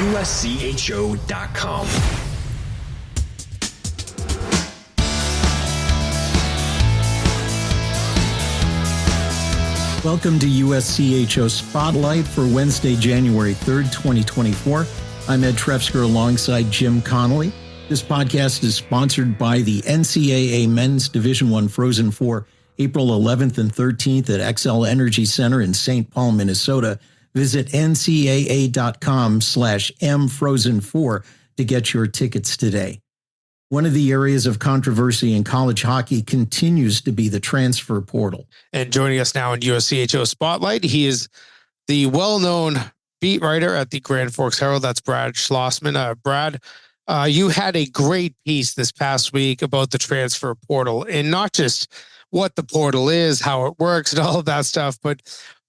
USCHO.com. Welcome to USCHO Spotlight for Wednesday, January 3rd, 2024. I'm Ed Trefzger alongside Jim Connelly. This podcast is sponsored by the NCAA Men's Division I Frozen Four, April 11th and 13th at XL Energy Center in St. Paul, Minnesota. Visit ncaa.com/mfrozen4 to get your tickets today. One of the areas of controversy in college hockey continues to be the transfer portal. And joining us now in USCHO Spotlight, he is the well-known beat writer at the Grand Forks Herald. That's Brad Schlossman. Brad, you had a great piece this past week about the transfer portal, and not just what the portal is, how it works, and all of that stuff, but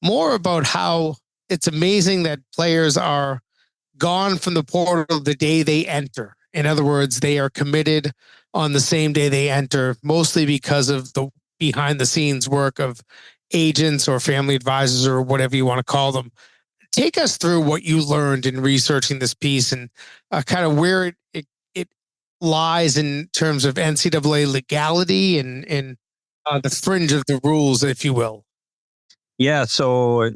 more about how it's amazing that players are gone from the portal the day they enter. In other words, they are committed on the same day they enter, mostly because of the behind the scenes work of agents or family advisors or whatever you want to call them. Take us through what you learned in researching this piece and kind of where it lies in terms of NCAA legality and the fringe of the rules, if you will. Yeah. So,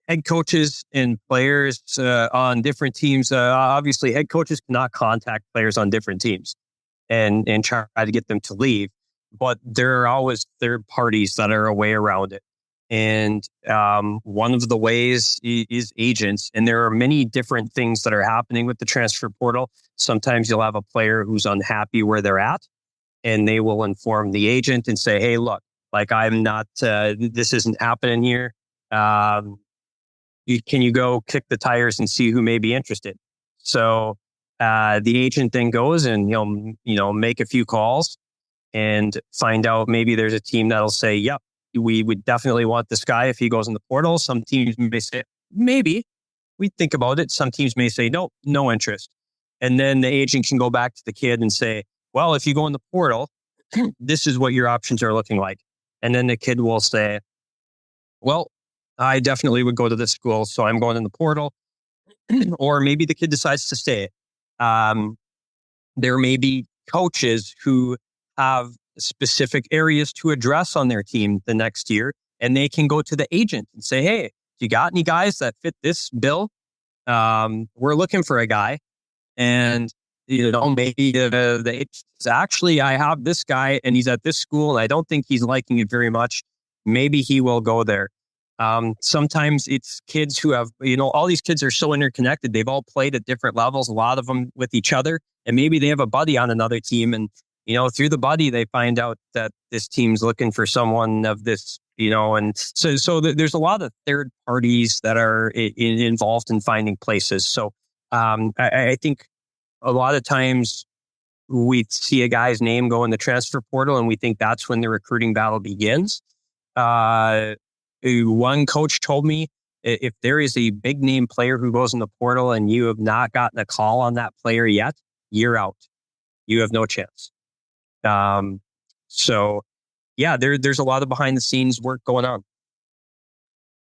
head coaches and players on different teams. Obviously, head coaches cannot contact players on different teams and try to get them to leave. But there are always third parties that are a way around it. And one of the ways is agents. And there are many different things that are happening with the transfer portal. Sometimes you'll have a player who's unhappy where they're at, and they will inform the agent and say, hey, look, like I'm not, this isn't happening here. Can you go kick the tires and see who may be interested? So the agent then goes and he'll make a few calls and find out maybe there's a team that'll say, yep, we would definitely want this guy if he goes in the portal. Some teams may say, maybe we think about it. Some teams may say, no interest. And then the agent can go back to the kid and say, well, if you go in the portal, this is what your options are looking like. And then the kid will say, well, I definitely would go to this school, so I'm going in the portal. Or maybe the kid decides to stay. There may be coaches who have specific areas to address on their team the next year, and they can go to the agent and say, hey, you got any guys that fit this bill? We're looking for a guy. And maybe the agent says, actually, I have this guy, and he's at this school, and I don't think he's liking it very much. Maybe he will go there. Sometimes it's kids who have, all these kids are so interconnected. They've all played at different levels, a lot of them with each other. And maybe they have a buddy on another team. And, through the buddy, they find out that this team's looking for someone of this, and so there's a lot of third parties that are involved in finding places. So I think a lot of times we see a guy's name go in the transfer portal and we think that's when the recruiting battle begins. One coach told me if there is a big name player who goes in the portal and you have not gotten a call on that player yet, you're out. You have no chance. So yeah, there's a lot of behind the scenes work going on.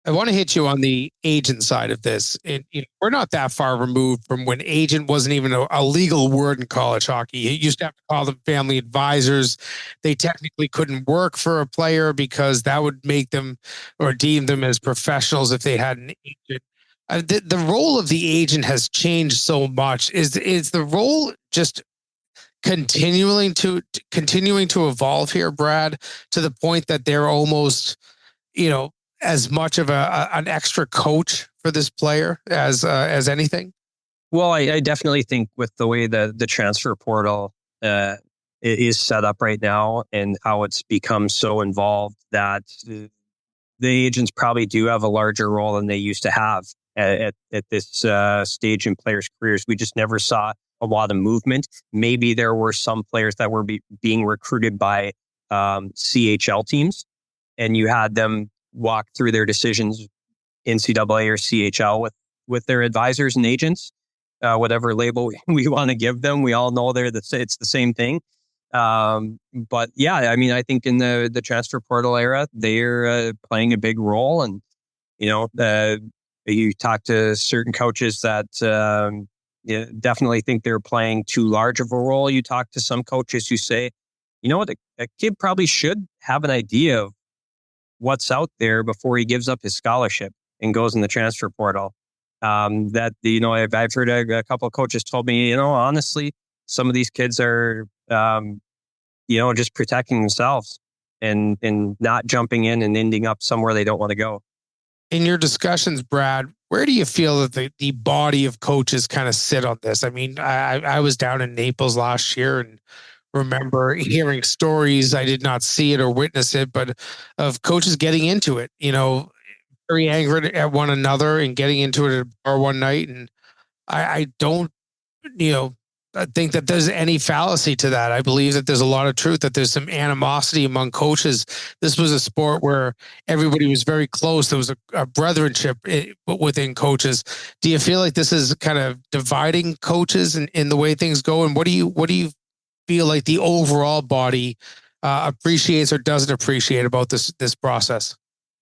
I want to hit you on the agent side of this. We're not that far removed from when agent wasn't even a legal word in college hockey. You used to have to call them family advisors. They technically couldn't work for a player because that would make them or deem them as professionals if they had an agent. The role of the agent has changed so much. Is the role just continuing to evolve here, Brad, to the point that they're almost, as much of an extra coach for this player as anything? Well, I definitely think with the way the transfer portal is set up right now and how it's become so involved that the agents probably do have a larger role than they used to have at this stage in players' careers. We just never saw a lot of movement. Maybe there were some players that were being recruited by CHL teams, and you had them walk through their decisions, NCAA or CHL, with their advisors and agents, whatever label we want to give them. We all know it's the same thing. But yeah, I mean, I think in the transfer portal era, they're playing a big role, and You talk to certain coaches that definitely think they're playing too large of a role. You talk to some coaches who say, you know what, a kid probably should have an idea of what's out there before he gives up his scholarship and goes in the transfer portal. I've heard a couple of coaches told me, honestly, some of these kids are, just protecting themselves and not jumping in and ending up somewhere they don't want to go. In your discussions, Brad, where do you feel that the body of coaches kind of sit on this? I mean, I was down in Naples last year and remember hearing stories. I did not see it or witness it, but of coaches getting into it, very angry at one another and getting into it at a bar one night. And I don't, I think that there's any fallacy to that. I believe that there's a lot of truth, that there's some animosity among coaches. This was a sport where everybody was very close. There was a brethrenship within coaches. Do you feel like this is kind of dividing coaches in the way things go? And what do you feel like the overall body appreciates or doesn't appreciate about this process?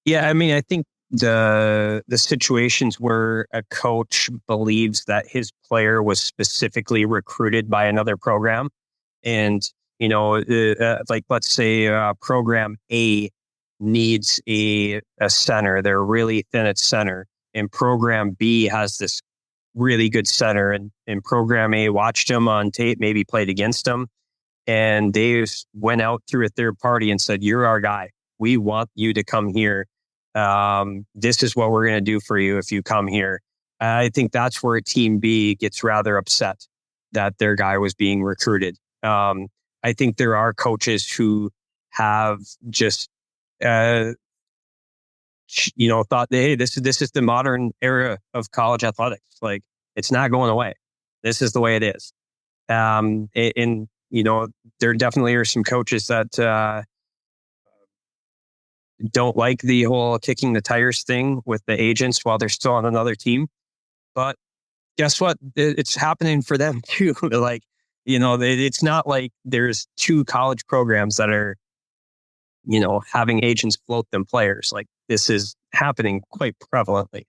Yeah, I mean, I think the situations where a coach believes that his player was specifically recruited by another program, and like let's say program A needs a center, they're really thin at center, and program B has this really good center, and program A watched him on tape, maybe played against him, and they went out through a third party and said, "You're our guy. We want you to come here. This is what we're going to do for you if you come here." I think that's where team B gets rather upset that their guy was being recruited. I think there are coaches who have just, thought, hey, this is the modern era of college athletics. Like, it's not going away. This is the way it is. There definitely are some coaches that, don't like the whole kicking the tires thing with the agents while they're still on another team. But guess what? It's happening for them too. It's not like there's two college programs that are, having agents float them players. Like, this is happening quite prevalently.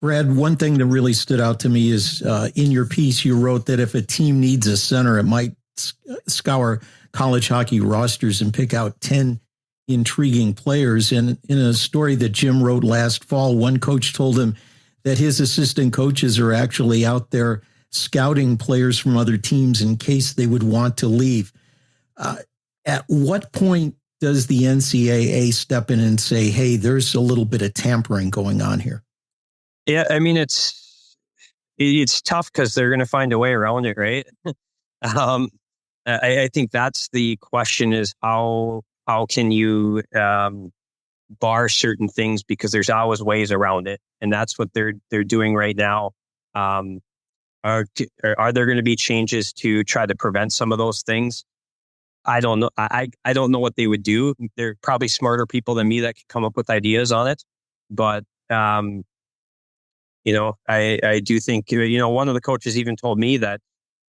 Brad, one thing that really stood out to me is in your piece, you wrote that if a team needs a center, it might scour college hockey rosters and pick out 10 intriguing players. And in a story that Jim wrote last fall, one coach told him that his assistant coaches are actually out there scouting players from other teams in case they would want to leave. At what point does the NCAA step in and say, hey, there's a little bit of tampering going on here? Yeah, I mean, it's tough because they're going to find a way around it, right? I think that's the question, is how can you bar certain things, because there's always ways around it, and that's what they're doing right now. Are there going to be changes to try to prevent some of those things? I don't know. I don't know what they would do. They're probably smarter people than me that could come up with ideas on it. But I do think, one of the coaches even told me that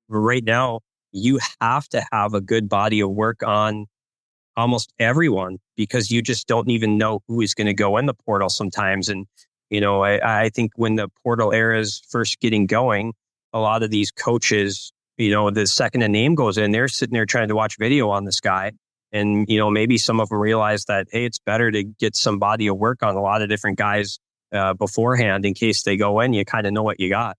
right now you have to have a good body of work on almost everyone, because you just don't even know who is going to go in the portal sometimes. And, I think when the portal era is first getting going, a lot of these coaches, the second a name goes in, they're sitting there trying to watch video on this guy. And, maybe some of them realize that, hey, it's better to get some body of work on a lot of different guys beforehand, in case they go in, you kind of know what you got.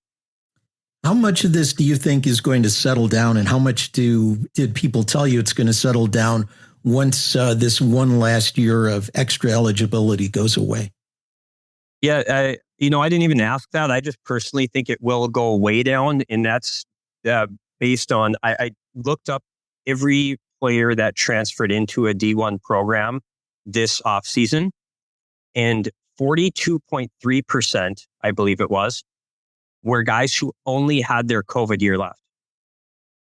How much of this do you think is going to settle down, and how much did people tell you it's going to settle down once this one last year of extra eligibility goes away? Yeah, I didn't even ask that. I just personally think it will go way down, and that's based on, I looked up every player that transferred into a D1 program this offseason, and 42.3%, I believe it was, were guys who only had their COVID year left.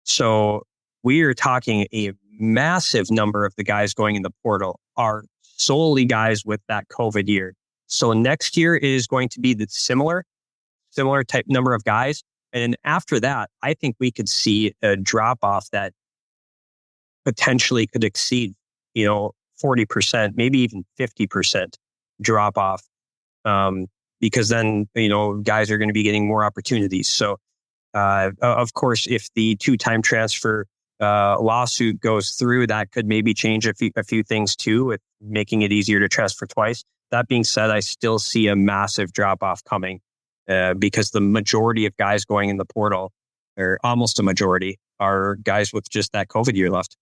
So we are talking a massive number of the guys going in the portal are solely guys with that COVID year. So next year is going to be the similar type number of guys. And after that, I think we could see a drop off that potentially could exceed, 40%, maybe even 50% drop off. because then, guys are going to be getting more opportunities. So, of course, if the 2-time transfer lawsuit goes through, that could maybe change a few things too, with making it easier to transfer twice. That being said, I still see a massive drop off coming because the majority of guys going in the portal, or almost a majority, are guys with just that COVID year left.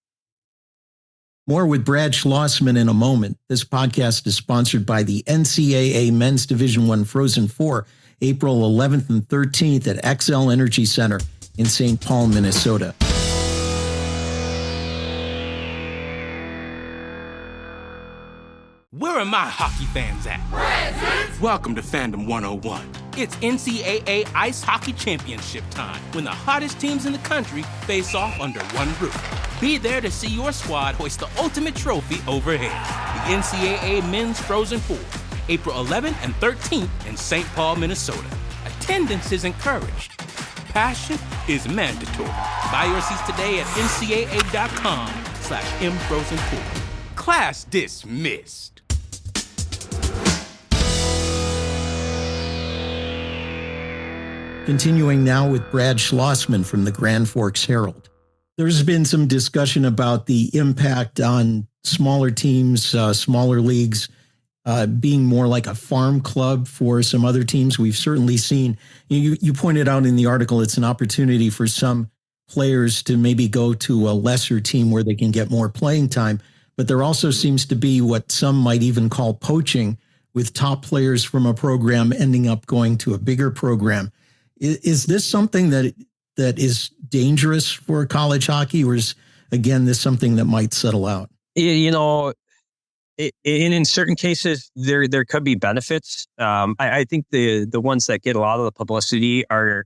More with Brad Schlossman in a moment. This podcast is sponsored by the NCAA Men's Division I Frozen Four, April 11th and 13th at XL Energy Center in St. Paul, Minnesota. Where are my hockey fans at? Present! Welcome to Fandom 101. It's NCAA Ice Hockey Championship time, when the hottest teams in the country face off under one roof. Be there to see your squad hoist the ultimate trophy overhead. The NCAA Men's Frozen Four, April 11th and 13th in St. Paul, Minnesota. Attendance is encouraged. Passion is mandatory. Buy your seats today at ncaa.com/mfrozen4. Class dismissed. Continuing now with Brad Schlossman from the Grand Forks Herald. There's been some discussion about the impact on smaller teams, smaller leagues, being more like a farm club for some other teams. We've certainly seen, you pointed out in the article, it's an opportunity for some players to maybe go to a lesser team where they can get more playing time. But there also seems to be what some might even call poaching, with top players from a program ending up going to a bigger program. Is this something that is dangerous for college hockey, or is, again, this something that might settle out? In certain cases, there could be benefits. I think the ones that get a lot of the publicity are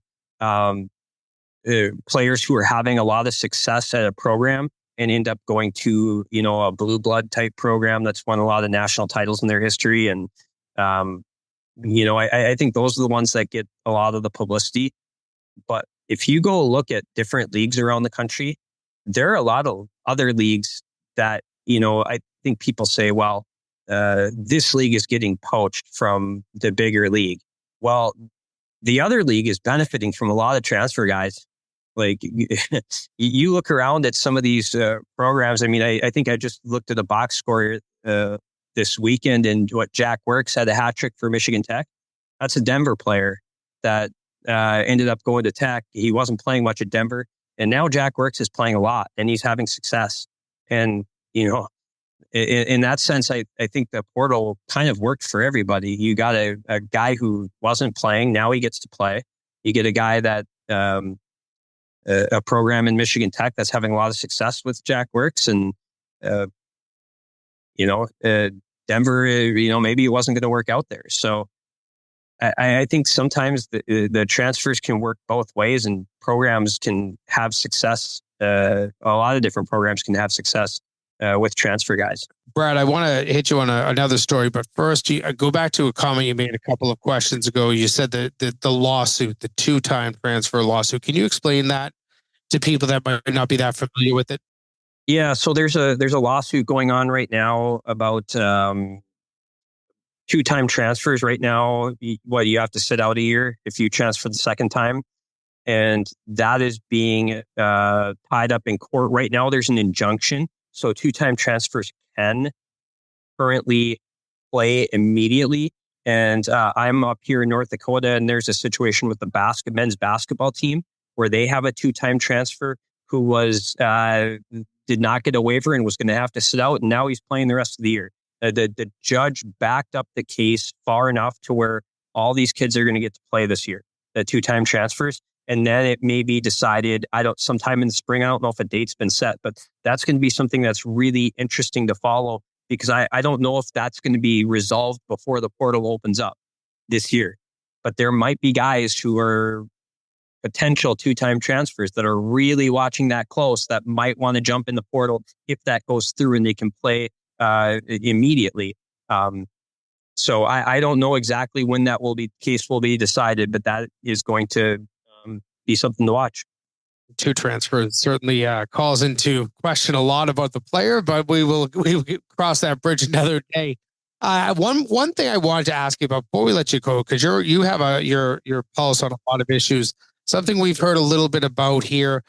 players who are having a lot of success at a program and end up going to, a blue blood type program that's won a lot of national titles in their history. And, I think those are the ones that get a lot of the publicity. But if you go look at different leagues around the country, there are a lot of other leagues that, I think people say, well, this league is getting poached from the bigger league. Well, the other league is benefiting from a lot of transfer guys. Like, you look around at some of these programs. I mean, I think I just looked at a box score this weekend, and Jack Works had a hat trick for Michigan Tech. That's a Denver player that ended up going to Tech. He wasn't playing much at Denver, and now Jack Works is playing a lot, and he's having success. And, in that sense, I think the portal kind of worked for everybody. You got a guy who wasn't playing, now he gets to play. You get a guy that a program in Michigan Tech that's having a lot of success with Jack Works, and Denver, maybe it wasn't going to work out there. So I think sometimes the transfers can work both ways, and programs can have success. A lot of different programs can have success with transfer guys. Brad, I want to hit you on another story, but first, go back to a comment you made a couple of questions ago. You said that the lawsuit, the 2-time transfer lawsuit. Can you explain that to people that might not be that familiar with it? Yeah, so there's a lawsuit going on right now about 2-time transfers. Right now, you have to sit out a year if you transfer the second time, and that is being tied up in court right now. There's an injunction, so 2-time transfers can currently play immediately. And I'm up here in North Dakota, and there's a situation with the men's basketball team where they have a 2-time transfer who was did not get a waiver and was going to have to sit out, and now he's playing the rest of the year. The judge backed up the case far enough to where all these kids are going to get to play this year, the 2-time transfers. And then it may be decided, sometime in the spring. I don't know if a date's been set, but that's going to be something that's really interesting to follow, because I don't know if that's going to be resolved before the portal opens up this year. But there might be guys who are potential 2-time transfers that are really watching that close, that might want to jump in the portal if that goes through and they can play immediately. So I don't know exactly when case will be decided, but that is going to be something to watch. 2 transfers certainly calls into question a lot about the player, but we will cross that bridge another day. One thing I wanted to ask you about before we let you go, because you have your pulse on a lot of issues. Something we've heard a little bit about here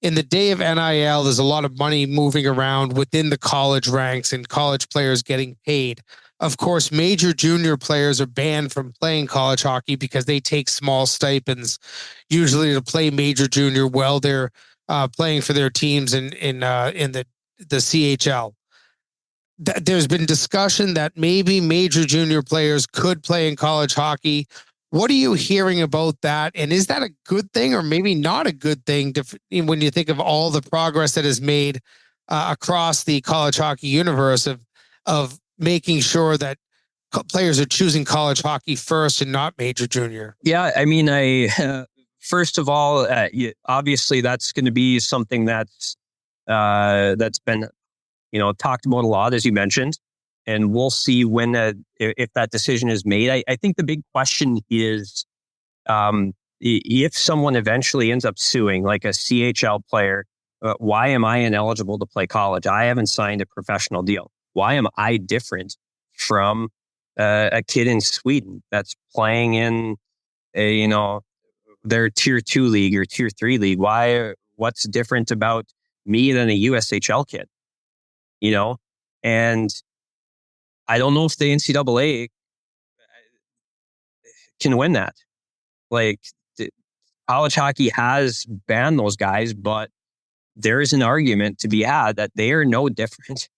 in the day of NIL. There's a lot of money moving around within the college ranks and college players getting paid. Of course, major junior players are banned from playing college hockey because they take small stipends, usually to play major junior while they're playing for their teams in the CHL. There's been discussion that maybe major junior players could play in college hockey. What are you hearing about that? And is that a good thing or maybe not a good thing when you think of all the progress that is made across the college hockey universe of making sure that players are choosing college hockey first and not major junior? Yeah, I mean, first of all, obviously that's going to be something that's been talked about a lot, as you mentioned, and we'll see when if that decision is made. I think the big question is if someone eventually ends up suing, like a CHL player, why am I ineligible to play college? I haven't signed a professional deal. Why am I different from a kid in Sweden that's playing in their tier 2 league or tier 3 league? What's different about me than a USHL kid? And I don't know if the NCAA can win that. Like, college hockey has banned those guys, but there is an argument to be had that they are no different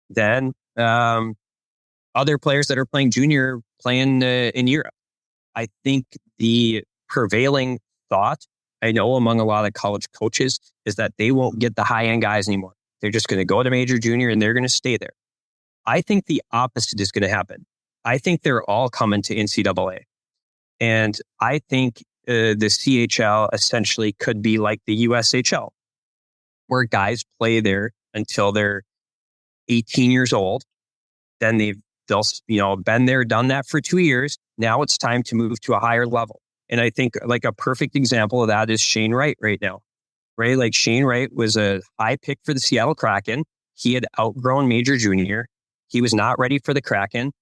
than other players that are playing junior, playing in Europe. I think the prevailing thought, I know among a lot of college coaches, is that they won't get the high-end guys anymore. They're just going to go to major junior and they're going to stay there. I think the opposite is going to happen. I think they're all coming to NCAA. And I think the CHL essentially could be like the USHL, where guys play there until they're 18 years old. Then they'll been there, done that for 2 years. Now it's time to move to a higher level. And I think like a perfect example of that is Shane Wright right now. Right? Like Shane Wright was a high pick for the Seattle Kraken. He had outgrown major junior. He was not ready for the Kraken.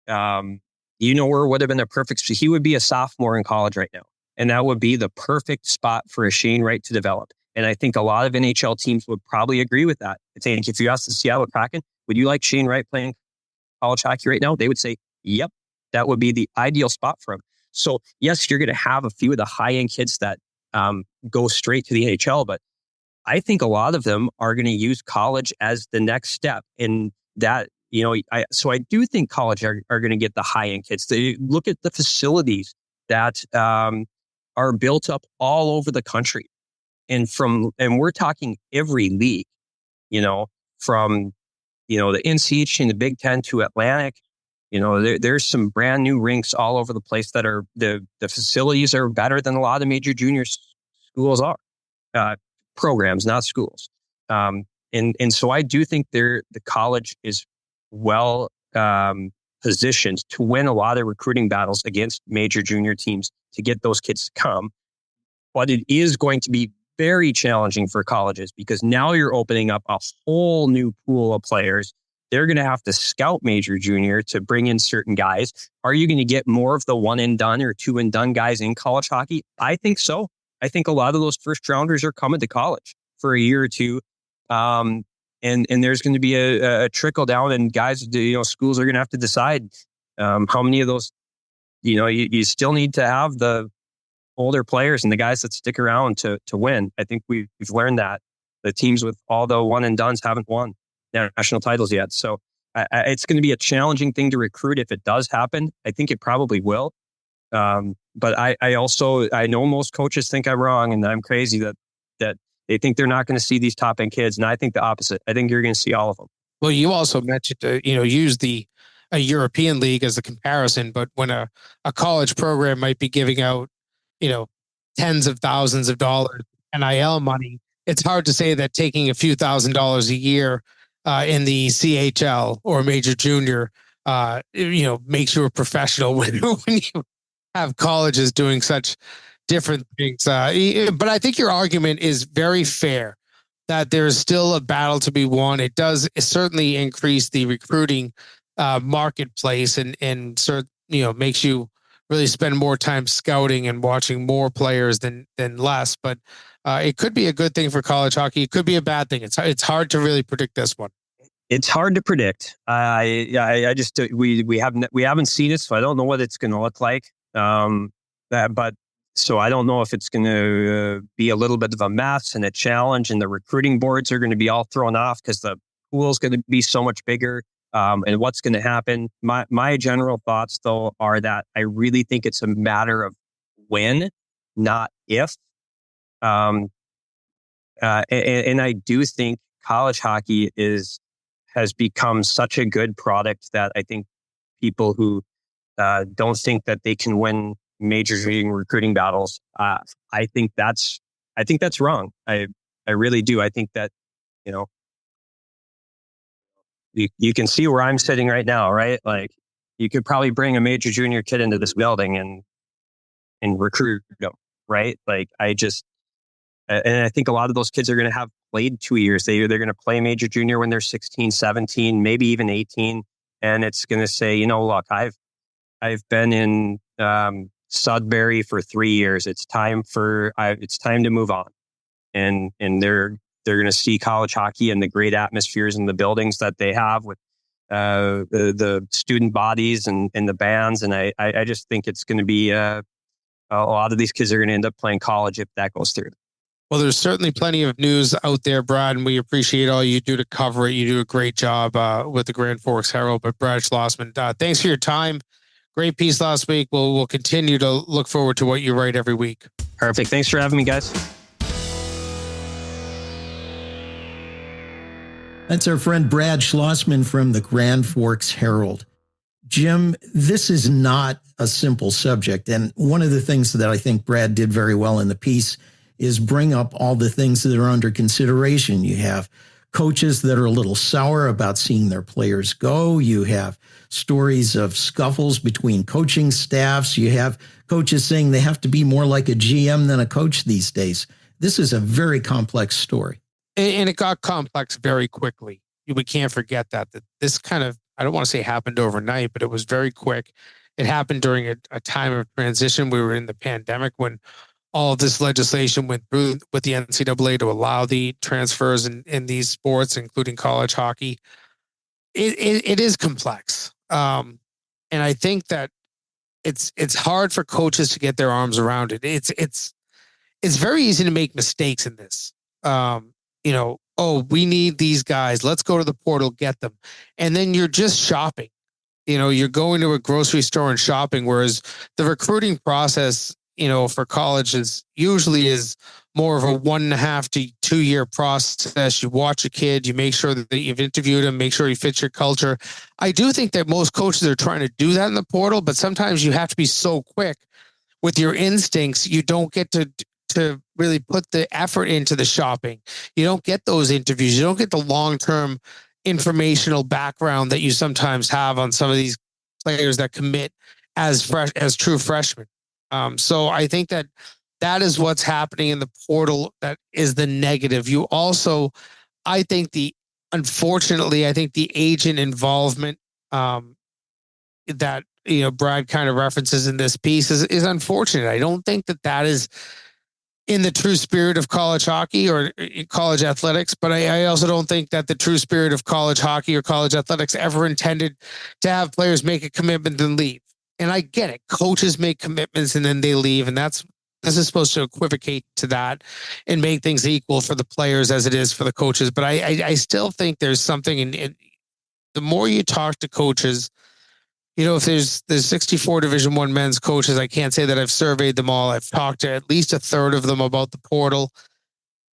Where would have been a perfect, he would be a sophomore in college right now. And that would be the perfect spot for a Shane Wright to develop. And I think a lot of NHL teams would probably agree with that. I think if you ask the Seattle Kraken, would you like Shane Wright playing college hockey right now? They would say, yep, that would be the ideal spot for him. So yes, you're going to have a few of the high-end kids that go straight to the NHL, but I think a lot of them are going to use college as the next step in that. So I do think college are going to get the high-end kids. They look at the facilities that are built up all over the country, and we're talking every league, from the NCHC and the Big Ten to Atlantic. There's some brand new rinks all over the place that are the facilities are better than a lot of major junior schools are, programs, not schools. And so I do think the college is well positioned to win a lot of recruiting battles against major junior teams to get those kids to come. But it is going to be very challenging for colleges because now you're opening up a whole new pool of players. They're going to have to scout major junior to bring in certain guys. Are you going to get more of the one and done or two and done guys in college hockey? I think so. I think a lot of those first rounders are coming to college for a year or two. And there's going to be a trickle down, and guys, schools are going to have to decide how many of those, you still need to have the older players and the guys that stick around to win. I think we've learned that the teams with all the one and dones haven't won national titles yet. So it's going to be a challenging thing to recruit if it does happen. I think it probably will. But I know most coaches think I'm wrong and I'm crazy that they think they're not going to see these top end kids. And I think the opposite. I think you're going to see all of them. Well, you also mentioned use a European league as a comparison, but when a college program might be giving out, tens of thousands of dollars NIL money, it's hard to say that taking a few $1,000s a year in the CHL or major junior, makes you a professional when you have colleges doing such different things. But I think your argument is very fair that there is still a battle to be won. It does certainly increase the recruiting marketplace and sort of, makes you really spend more time scouting and watching more players than less. But it could be a good thing for college hockey. It could be a bad thing. It's hard to really predict this one. It's hard to predict. I just we haven't seen it, so I don't know what it's going to look like. So I don't know if it's going to be a little bit of a mess and a challenge, and the recruiting boards are going to be all thrown off because the pool is going to be so much bigger. And what's going to happen? My general thoughts, though, are that I really think it's a matter of when, not if. And I do think college hockey has become such a good product that I think people who don't think that they can win major recruiting battles, I think that's wrong. I really do. I think that, you can see where I'm sitting right now, right? Like, you could probably bring a major junior kid into this building and recruit them, right? Like, and I think a lot of those kids are going to have played 2 years. They're going to play major junior when they're 16, 17, maybe even 18. And it's going to say, look, I've been in Sudbury for 3 years. It's time to move on. And they're going to see college hockey and the great atmospheres in the buildings that they have with the student bodies and the bands. And I just think it's going to be a lot of these kids are going to end up playing college if that goes through. Well, there's certainly plenty of news out there, Brad, and we appreciate all you do to cover it. You do a great job with the Grand Forks Herald. But Brad Schlossman, thanks for your time. Great piece last week. We'll continue to look forward to what you write every week. Perfect. Thanks for having me, guys. That's our friend Brad Schlossman from the Grand Forks Herald. Jim, this is not a simple subject. And one of the things that I think Brad did very well in the piece is bring up all the things that are under consideration. You have coaches that are a little sour about seeing their players go. You have stories of scuffles between coaching staffs. You have coaches saying they have to be more like a GM than a coach these days. This is a very complex story. And it got complex very quickly. We can't forget that this kind of, I don't want to say happened overnight, but it was very quick. It happened during a time of transition. We were in the pandemic when all of this legislation went through with the NCAA to allow the transfers in these sports, including college hockey. It is complex. And I think that it's hard for coaches to get their arms around it. It's very easy to make mistakes in this. We need these guys. Let's go to the portal, get them. And then you're just shopping. You're going to a grocery store and shopping, whereas the recruiting process, for colleges usually is more of a 1.5 to 2 year process. You watch a kid, you make sure that you've interviewed him, make sure he fits your culture. I do think that most coaches are trying to do that in the portal, but sometimes you have to be so quick with your instincts. You don't get to really put the effort into the shopping. You don't get those interviews. You don't get the long-term informational background that you sometimes have on some of these players that commit as true freshmen. So I think that is what's happening in the portal. That is the negative. You also, unfortunately, the agent involvement that Brad kind of references in this piece is unfortunate. I don't think that is in the true spirit of college hockey or college athletics, but I also don't think that the true spirit of college hockey or college athletics ever intended to have players make a commitment and leave. And I get it. Coaches make commitments and then they leave. And this is supposed to equivocate to that and make things equal for the players as it is for the coaches. But I still think there's something in the more you talk to coaches, if there's 64 Division I men's coaches, I can't say that I've surveyed them all. I've talked to at least a third of them about the portal.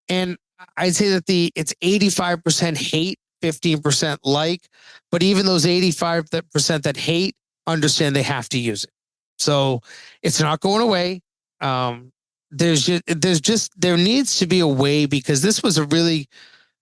And I'd say that it's 85% hate, 15% like, but even those 85% that hate understand they have to use it. So it's not going away. There needs to be a way, because this was a really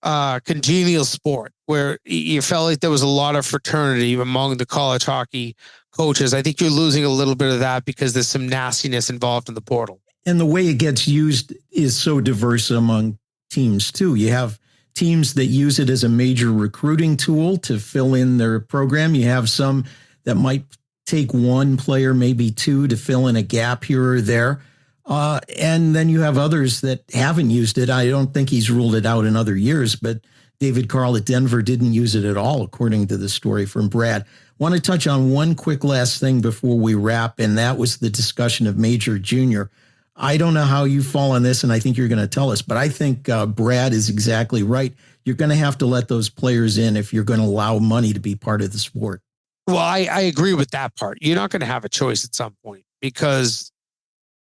congenial sport where you felt like there was a lot of fraternity among the college hockey coaches. I think you're losing a little bit of that because there's some nastiness involved in the portal. And the way it gets used is so diverse among teams too. You have teams that use it as a major recruiting tool to fill in their program. You have some that might take one player, maybe two, to fill in a gap here or there. And then you have others that haven't used it. I don't think he's ruled it out in other years, but David Carl at Denver didn't use it at all, according to the story from Brad. Want to touch on one quick last thing before we wrap, and that was the discussion of major junior. I don't know how you fall on this, and I think you're going to tell us, but I think Brad is exactly right. You're going to have to let those players in if you're going to allow money to be part of the sport. Well, I agree with that part. You're not going to have a choice at some point because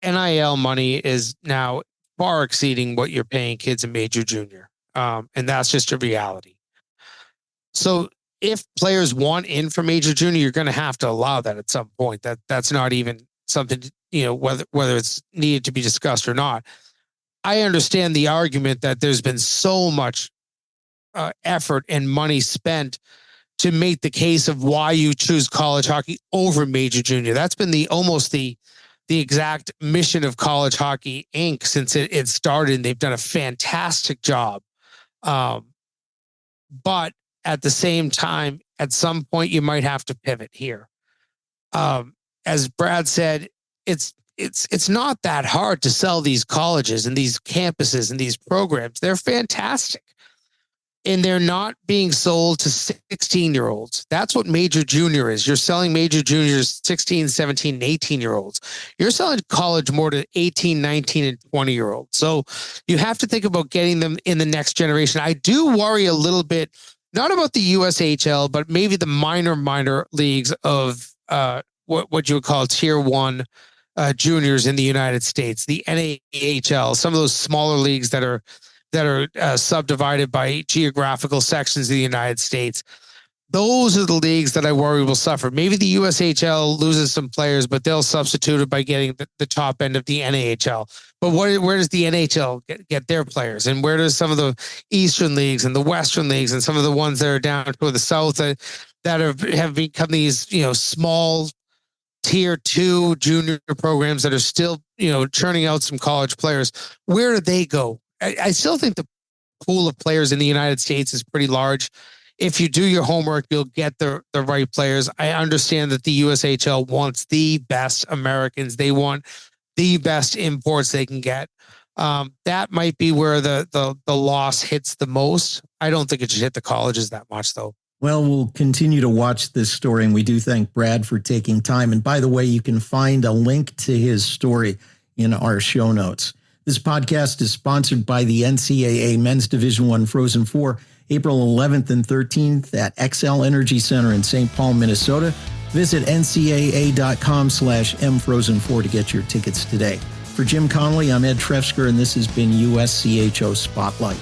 NIL money is now far exceeding what you're paying kids in major junior. And that's just a reality. So if players want in for major junior, you're going to have to allow that at some point. That's not even something, whether it's needed to be discussed or not. I understand the argument that there's been so much effort and money spent to make the case of why you choose college hockey over major junior. That's been almost the exact mission of College Hockey Inc. since it started. They've done a fantastic job. But at the same time, at some point you might have to pivot here. As Brad said, it's not that hard to sell these colleges and these campuses and these programs. They're fantastic. And they're not being sold to 16-year-olds. That's what major junior is. You're selling major juniors 16, 17, and 18-year-olds. You're selling college more to 18, 19, and 20-year-olds. So you have to think about getting them in the next generation. I do worry a little bit, not about the USHL, but maybe the minor leagues of what you would call tier one juniors in the United States, the NAHL, some of those smaller leagues that are subdivided by geographical sections of the United States. Those are the leagues that I worry will suffer. Maybe the USHL loses some players, but they'll substitute it by getting the top end of the NAHL. But where does the NHL get their players? And where does some of the Eastern leagues and the Western leagues and some of the ones that are down toward the South that have become these, small tier 2 junior programs that are still, churning out some college players, where do they go? I still think the pool of players in the United States is pretty large. If you do your homework, you'll get the right players. I understand that the USHL wants the best Americans. They want the best imports they can get. That might be where the loss hits the most. I don't think it should hit the colleges that much, though. Well, we'll continue to watch this story, and we do thank Brad for taking time. And by the way, you can find a link to his story in our show notes. This podcast is sponsored by the NCAA Men's Division I Frozen Four, April 11th and 13th at XL Energy Center in St. Paul, Minnesota. Visit ncaa.com/mfrozen4 to get your tickets today. For Jim Connelly, I'm Ed Trefzger, and this has been USCHO Spotlight.